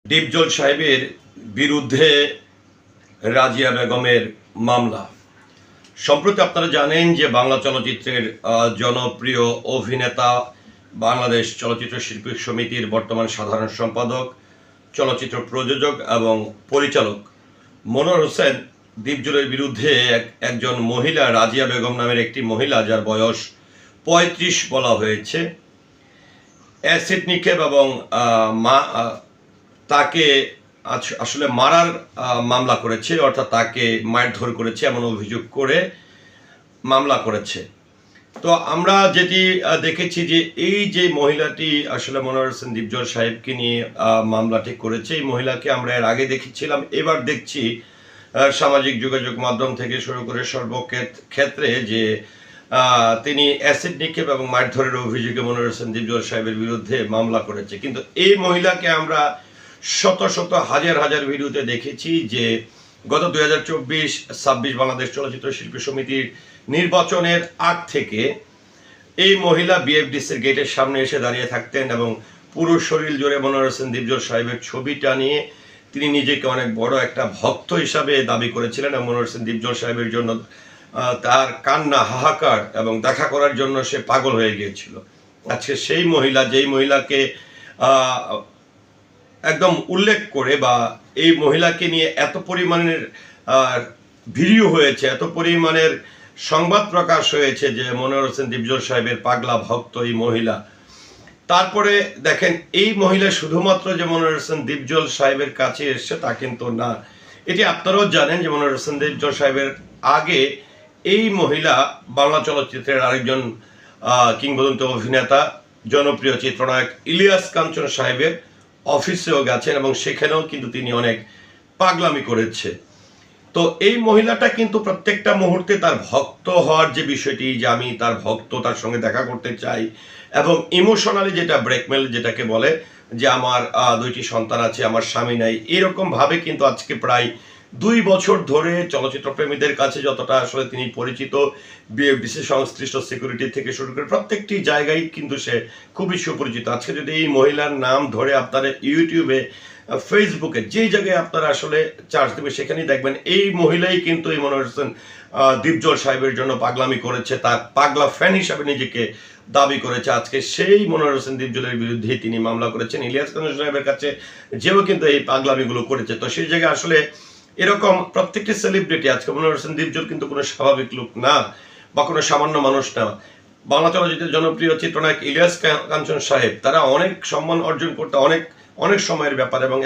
ডিপজল সাহেবের বিরুদ্ধে রাজিয়া বেগমের মামলা। সম্প্রতি আপনারা জানেন যে বাংলা চলচ্চিত্রের জনপ্রিয় অভিনেতা, বাংলাদেশ চলচ্চিত্র শিল্পী সমিতির বর্তমান সাধারণ সম্পাদক, চলচ্চিত্র প্রযোজক এবং পরিচালক মনোয়ার হোসেন ডিপজলের বিরুদ্ধে একজন মহিলা, রাজিয়া বেগম নামের একটি মহিলা, যার বয়স 35 বলা হয়েছে, অ্যাসিড নিক্ষেপ এবং তাকে আসলে মারার মামলা করেছে, অর্থাৎ তাকে মারধর করেছে এমন অভিযোগ করে মামলা করেছে। তো আমরা যেটি দেখেছি যে এই যে মহিলাটি আসলে মনোয়ার হোসেন ডিপজল সাহেবকে নিয়ে মামলাটি করেছে, এই মহিলাকে আমরা এর আগে দেখেছিলাম, এবার দেখছি সামাজিক যোগাযোগ মাধ্যম থেকে শুরু করে সর্বক্ষেত্রে যে তিনি অ্যাসিড নিক্ষেপ এবং মারধরের অভিযোগে মনোয়ার হোসেন ডিপজল সাহেবের বিরুদ্ধে মামলা করেছে। কিন্তু এই মহিলাকে আমরা শত শত হাজার হাজার ভিডিওতে দেখেছি যে গত 2024-26 বাংলাদেশ চলচ্চিত্র শিল্পী সমিতির নির্বাচনের আগ থেকে এই মহিলা বিএফডিসির গেটের সামনে এসে দাঁড়িয়ে থাকতেন এবং পুরো শরীর জুড়ে মনোয়ার হোসেন ডিপজল সাহেবের ছবিটা নিয়ে তিনি নিজেকে অনেক বড় একটা ভক্ত হিসাবে দাবি করেছিলেন এবং মনোয়ার হোসেন ডিপজল সাহেবের জন্য তার কান্না, হাহাকার এবং দেখা করার জন্য সে পাগল হয়ে গিয়েছিল। আজকে সেই মহিলা, যেই মহিলাকে একদম উল্লেখ করে বা এই মহিলাকে নিয়ে এত পরিমাণের ভিডিও হয়েছে, এত পরিমাণের সংবাদ প্রকাশ হয়েছে যে মনোয়ার হোসেন ডিপজল সাহেবের পাগলা ভক্ত এই মহিলা। তারপরে দেখেন, এই মহিলা শুধুমাত্র যে মনোয়ার হোসেন ডিপজল সাহেবের কাছে এসছে তা কিন্তু না। এটি আপনারাও জানেন যে মনোয়ার হোসেন ডিপজল সাহেবের আগে এই মহিলা বাংলা চলচ্চিত্রের আরেকজন কিংবদন্তি অভিনেতা, জনপ্রিয় চিত্রনায়ক ইলিয়াস কাঞ্চন সাহেবের অফিসেও গেছেন এবং সেখানেও কিন্তু তিনি অনেক পাগলামি করেছে। তো এই মহিলাটা কিন্তু প্রত্যেকটা মুহূর্তে তার ভক্ত হওয়ার যে বিষয়টি, যে আমি তার ভক্ত, তার সঙ্গে দেখা করতে চাই, এবং ইমোশনালি যেটা ব্ল্যাকমেল যেটাকে বলে, যে আমার 2টি সন্তান আছে, আমার স্বামী নাই, এরকম ভাবে কিন্তু আজকে প্রায় 2 বছর ধরে চলচ্চিত্র প্রেমীদের কাছে যতটা আসলে তিনি পরিচিত, বিশেষ সংশ্লিষ্ট সিকিউরিটি থেকে শুরু করে প্রত্যেকটি জায়গায় কিন্তু সে খুবই সুপরিচিত। আজকে যদি এই মহিলার নাম ধরে আপনারা ইউটিউবে, ফেসবুকে, যেই জায়গায় আপনারা আসলে চার্জ দেবে সেখানেই দেখবেন এই মহিলাই কিন্তু এই মনোয়ার হোসেন ডিপজল সাহেবের জন্য পাগলামি করেছে, তার পাগলা ফ্যান হিসাবে নিজেকে দাবি করেছে। আজকে সেই মনোয়ার হোসেন ডিপজলের বিরুদ্ধে তিনি মামলা করেছেন, ইলিয়াস কাঞ্চন সাহেবের কাছে যেও কিন্তু এই পাগলামিগুলো করেছে। তো সেই জায়গায় আসলে এরকম প্রত্যেকটি সেলিব্রিটি, আজকে মনোয়ার হোসেন ডিপজল কিন্তু কোনো স্বাভাবিক লোক না বা কোনো সামান্য মানুষ না। বাংলা চলচ্চিত্রের জনপ্রিয় চিত্রনায়ক ইলিয়াস কাঞ্চন সাহেব, তারা অনেক সম্মান অর্জন করতে অনেক সময়ের ব্যাপার এবং